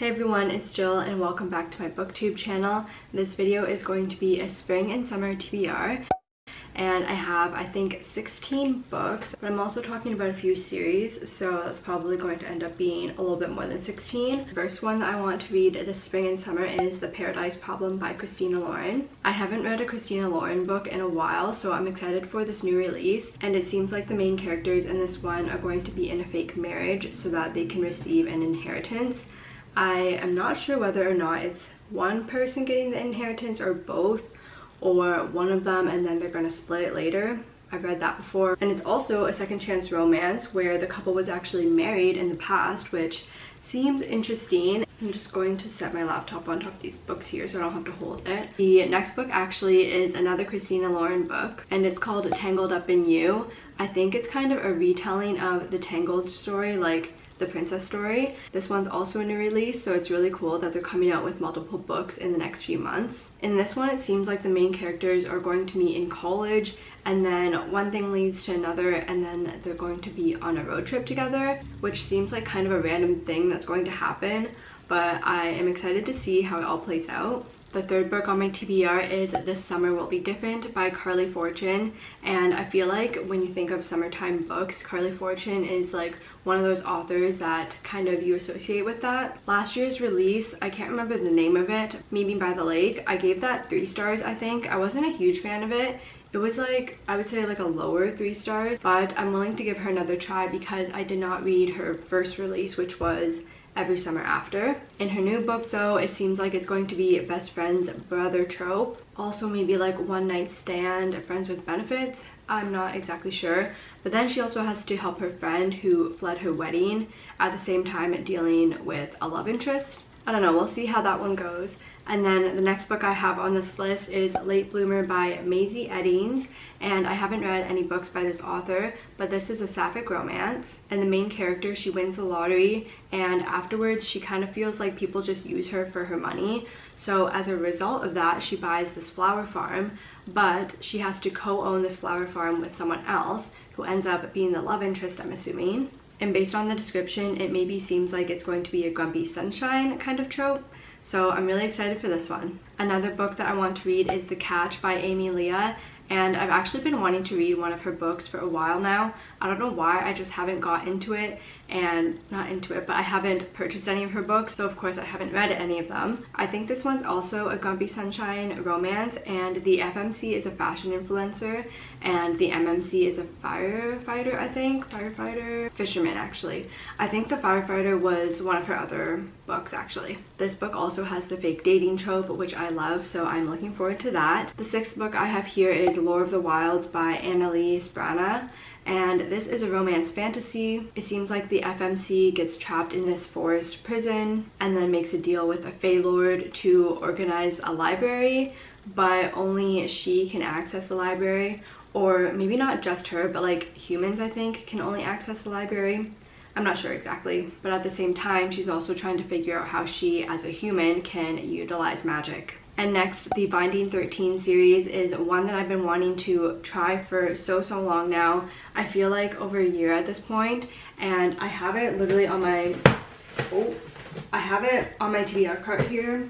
Hey everyone, it's Jill and welcome back to my booktube channel. This video is going to be a spring and summer TBR. And I have, I think, 16 books, but I'm also talking about a few series, so that's probably going to end up being a little bit more than 16. The first one that I want to read this spring and summer is The Paradise Problem by Christina Lauren. I haven't read a Christina Lauren book in a while, so I'm excited for this new release, and it seems like the main characters in this one are going to be in a fake marriage so that they can receive an inheritance. I am not sure whether or not it's one person getting the inheritance or both, or one of them and then they're going to split it later. I've read that before. And it's also a second chance romance where the couple was actually married in the past, which seems interesting. I'm just going to set my laptop on top of these books here so I don't have to hold it. The next book actually is another Christina Lauren book, and it's called Tangled Up in You. I think it's kind of a retelling of the Tangled story, like the princess story. This one's also a new release, so it's really cool that they're coming out with multiple books in the next few months. In this one, it seems like the main characters are going to meet in college, and then one thing leads to another, and then they're going to be on a road trip together, which seems like kind of a random thing that's going to happen, but I am excited to see how it all plays out. The third book on my TBR is This Summer Will Be Different by Carly Fortune, and I feel like when you think of summertime books, Carly Fortune is like one of those authors that kind of you associate with that. Last year's release, I can't remember the name of it, Maybe by the Lake, I gave that 3 stars, I think. I wasn't a huge fan of it. It was like, I would say like a lower 3 stars, but I'm willing to give her another try because I did not read her first release, which was Every Summer After. In her new book though, it seems like it's going to be best friend's brother trope. Also maybe like one night stand, friends with benefits. I'm not exactly sure. But then she also has to help her friend who fled her wedding, at the same time dealing with a love interest. I don't know, we'll see how that one goes. And then the next book I have on this list is Late Bloomer by Maisie Eddings, and I haven't read any books by this author, but this is a sapphic romance, and the main character, she wins the lottery, and afterwards she kind of feels like people just use her for her money. So as a result of that, she buys this flower farm, but she has to co-own this flower farm with someone else who ends up being the love interest, I'm assuming. And based on the description, it maybe seems like it's going to be a Grumpy Sunshine kind of trope. So I'm really excited for this one. Another book that I want to read is The Catch by Amy Leah, and I've actually been wanting to read one of her books for a while now. I don't know why, I just haven't got into it, and not into it, but I haven't purchased any of her books, so of course I haven't read any of them. I think this one's also a Grumpy Sunshine romance, and the FMC is a fashion influencer, and the MMC is a firefighter, I think. Fisherman, actually. I think the firefighter was one of her other books, actually. This book also has the fake dating trope, which I love, so I'm looking forward to that. The 6th book I have here is Lore of the Wilds by Annalise Brana, and this is a romance fantasy. It seems like the FMC gets trapped in this forest prison and then makes a deal with a Fae Lord to organize a library, but only she can access the library, or maybe not just her, but like humans, I think, can only access the library. I'm not sure exactly, but at the same time she's also trying to figure out how she as a human can utilize magic. And next, the Binding 13 series is one that I've been wanting to try for so long now. I feel like over a year at this point, and I have it literally on my TBR cart here,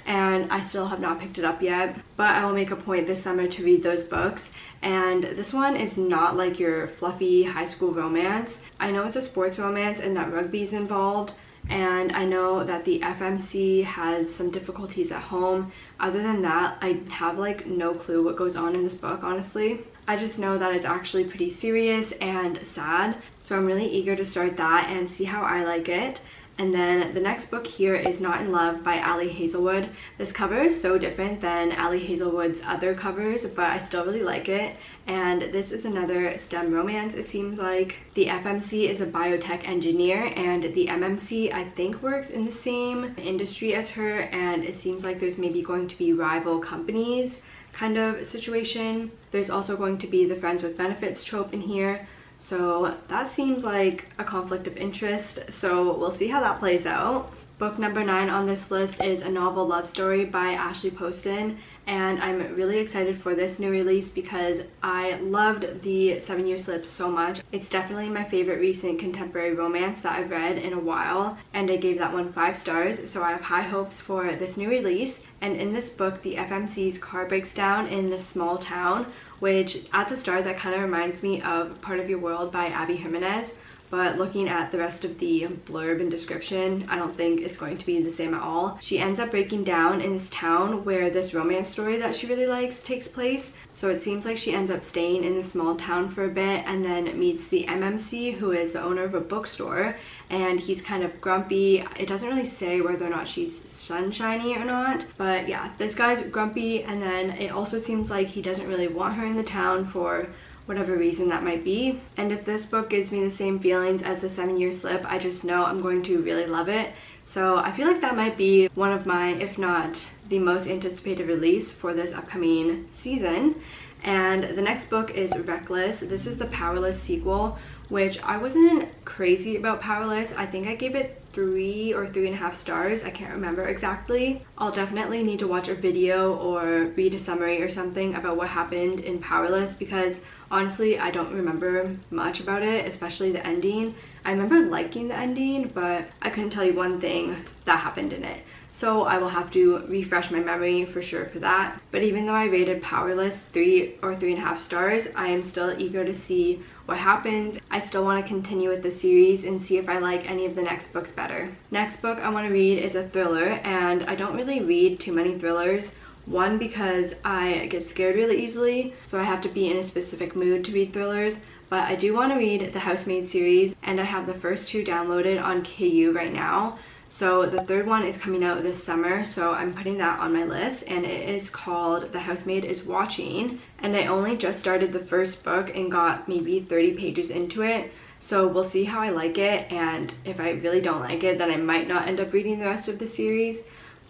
and I still have not picked it up yet, but I will make a point this summer to read those books. And this one is not like your fluffy high school romance. I know it's a sports romance and that rugby's involved, and I know that the FMC has some difficulties at home. Other than that, I have like no clue what goes on in this book, honestly. I just know that it's actually pretty serious and sad, so I'm really eager to start that and see how I like it. And then the next book here is Not in Love by Ali Hazelwood. This cover is so different than Ali Hazelwood's other covers, but I still really like it. And this is another STEM romance, it seems like. The FMC is a biotech engineer, and the MMC I think works in the same industry as her, and it seems like there's maybe going to be rival companies kind of situation. There's also going to be the friends with benefits trope in here. So that seems like a conflict of interest, so we'll see how that plays out. Book number 9 on this list is A Novel Love Story by Ashley Poston, and I'm really excited for this new release because I loved the 7 Year Slip so much. It's definitely my favorite recent contemporary romance that I've read in a while, and I gave that one 5 stars, so I have high hopes for this new release. And in this book, the FMC's car breaks down in this small town, which at the start that kind of reminds me of Part of Your World by Abby Jimenez. But looking at the rest of the blurb and description, I don't think it's going to be the same at all. She ends up breaking down in this town where this romance story that she really likes takes place. So it seems like she ends up staying in this small town for a bit and then meets the MMC, who is the owner of a bookstore, and he's kind of grumpy. It doesn't really say whether or not she's sunshiny or not, but yeah, this guy's grumpy, and then it also seems like he doesn't really want her in the town for whatever reason that might be. And if this book gives me the same feelings as the 7 Year Slip, I just know I'm going to really love it. So I feel like that might be one of my, if not the most anticipated release for this upcoming season. And the next book is Reckless. This is the Powerless sequel, which I wasn't crazy about Powerless. I think I gave it 3 or 3.5 stars. I can't remember exactly. I'll definitely need to watch a video or read a summary or something about what happened in Powerless, because honestly I don't remember much about it, especially the ending. I remember liking the ending, but I couldn't tell you one thing that happened in it. So I will have to refresh my memory for sure for that. But even though I rated Powerless 3 or 3.5 stars, I am still eager to see what happens. I still want to continue with the series and see if I like any of the next books better. Next book I want to read is a thriller, and I don't really read too many thrillers. One, because I get scared really easily, so I have to be in a specific mood to read thrillers. But I do want to read the Housemaid series, and I have the first 2 downloaded on KU right now. So the third one is coming out this summer, so I'm putting that on my list, and it is called The Housemaid is Watching. And I only just started the first book and got maybe 30 pages into it, so we'll see how I like it, and if I really don't like it, then I might not end up reading the rest of the series.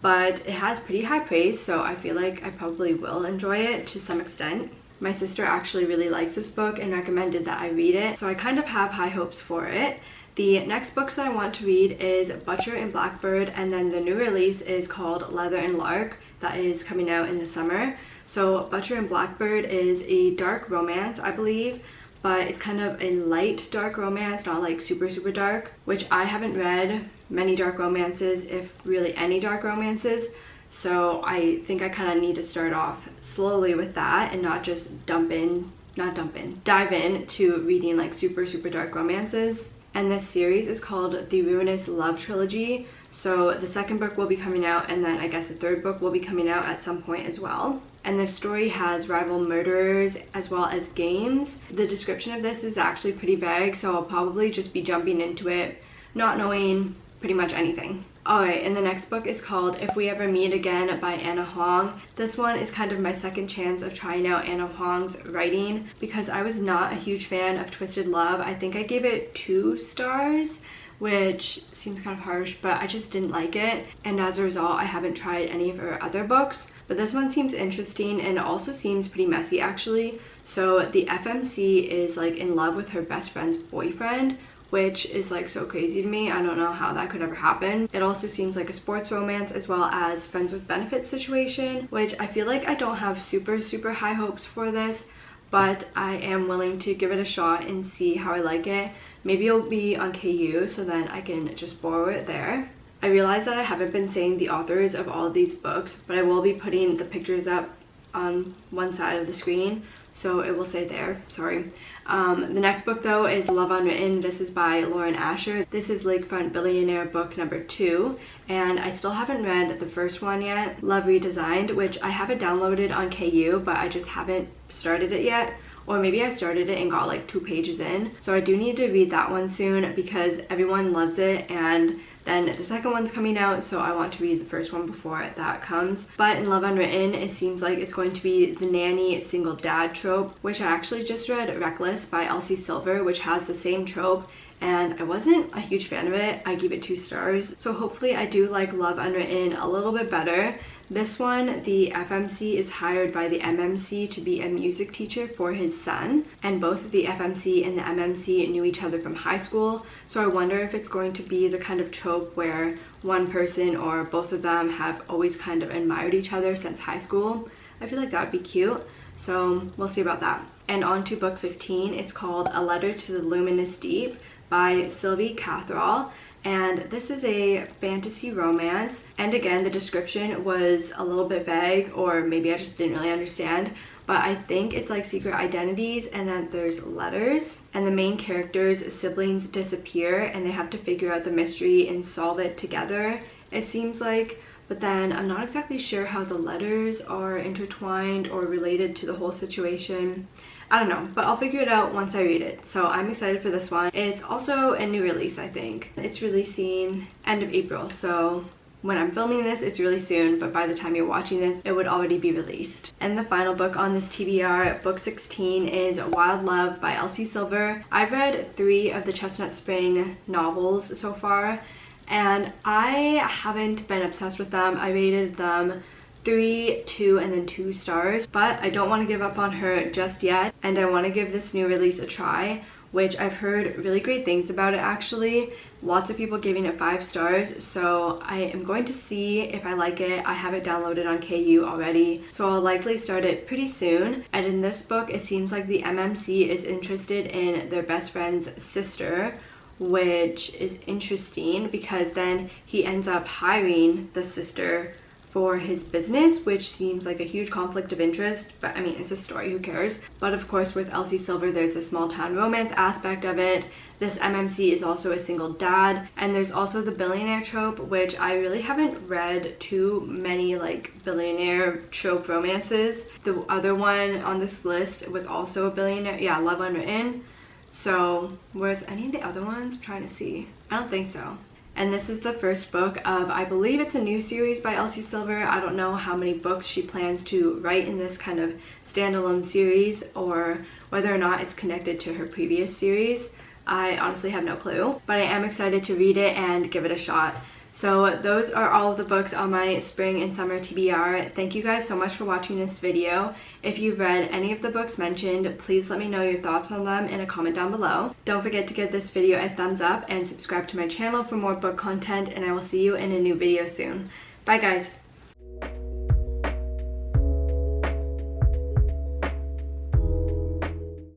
But it has pretty high praise, so I feel like I probably will enjoy it to some extent. My sister actually really likes this book and recommended that I read it, so I kind of have high hopes for it. The next books that I want to read is Butcher and Blackbird, and then the new release is called Leather and Lark, that is coming out in the summer. So Butcher and Blackbird is a dark romance, I believe, but it's kind of a light dark romance, not like super dark, which I haven't read many dark romances, if really any dark romances. So I think I kind of need to start off slowly with that and not just dive in to reading like super dark romances. And this series is called The Ruinous Love Trilogy. So the second book will be coming out, and then I guess the third book will be coming out at some point as well. And this story has rival murderers as well as games. The description of this is actually pretty vague, so I'll probably just be jumping into it not knowing pretty much anything. Alright, and the next book is called If We Ever Meet Again by Anna Huang. This one is kind of my second chance of trying out Anna Huang's writing, because I was not a huge fan of Twisted Love. I think I gave it 2 stars, which seems kind of harsh, but I just didn't like it. And as a result, I haven't tried any of her other books. But this one seems interesting, and it also seems pretty messy actually. So the FMC is like in love with her best friend's boyfriend, which is like so crazy to me. I don't know how that could ever happen. It also seems like a sports romance as well as friends with benefits situation, which I feel like I don't have super high hopes for this, but I am willing to give it a shot and see how I like it. Maybe it'll be on KU, so then I can just borrow it there. I realize that I haven't been saying the authors of all of these books, but I will be putting the pictures up on one side of the screen, so it will say there, sorry. The next book though is Love Unwritten. This is by Lauren Asher. This is Lakefront Billionaire book number 2, and I still haven't read the first one yet, Love Redesigned, which I have it downloaded on KU, but I just haven't started it yet. Or maybe I started it and got like 2 pages in. So I do need to read that one soon because everyone loves it, and then the second one's coming out, so I want to read the first one before that comes. But in Love Unwritten, it seems like it's going to be the nanny single dad trope, which I actually just read Reckless by Elsie Silver, which has the same trope, and I wasn't a huge fan of it. I gave it 2 stars. So hopefully I do like Love Unwritten a little bit better. This one, the FMC is hired by the MMC to be a music teacher for his son, and both the FMC and the MMC knew each other from high school, so I wonder if it's going to be the kind of trope where one person or both of them have always kind of admired each other since high school. I feel like that would be cute. So we'll see about that. And on to book 15. It's called A Letter to the Luminous Deep by Sylvie Catherall. And this is a fantasy romance. And again, the description was a little bit vague, or maybe I just didn't really understand. But I think it's like secret identities, and then there's letters. And the main character's siblings disappear and they have to figure out the mystery and solve it together, it seems like. But then I'm not exactly sure how the letters are intertwined or related to the whole situation. I don't know, but I'll figure it out once I read it. So I'm excited for this one. It's also a new release, I think. It's releasing end of April, so when I'm filming this, it's really soon, but by the time you're watching this, it would already be released. And the final book on this TBR, book 16, is Wild Love by Elsie Silver. I've read 3 of the Chestnut Spring novels so far, and I haven't been obsessed with them. I rated them 3, 2, and then 2 stars, but I don't want to give up on her just yet, and I want to give this new release a try, which I've heard really great things about it actually. Lots of people giving it 5 stars, so I am going to see if I like it. I have it downloaded on KU already, so I'll likely start it pretty soon. And in this book, it seems like the MMC is interested in their best friend's sister, which is interesting because then he ends up hiring the sister for his business, which seems like a huge conflict of interest, but I mean, it's a story, who cares? But of course, with Elsie Silver, there's a small town romance aspect of it. This MMC is also a single dad, and there's also the billionaire trope, which I really haven't read too many like billionaire trope romances. The other one on this list was also a billionaire, yeah, Love Unwritten. So whereas any of the other ones, I'm trying to see, I don't think so. And this is the first book of, I believe it's a new series by Elsie Silver. I don't know how many books she plans to write in this kind of standalone series, or whether or not it's connected to her previous series. I honestly have no clue, but I am excited to read it and give it a shot. So those are all of the books on my spring and summer TBR. Thank you guys so much for watching this video. If you've read any of the books mentioned, please let me know your thoughts on them in a comment down below. Don't forget to give this video a thumbs up and subscribe to my channel for more book content, and I will see you in a new video soon. Bye guys!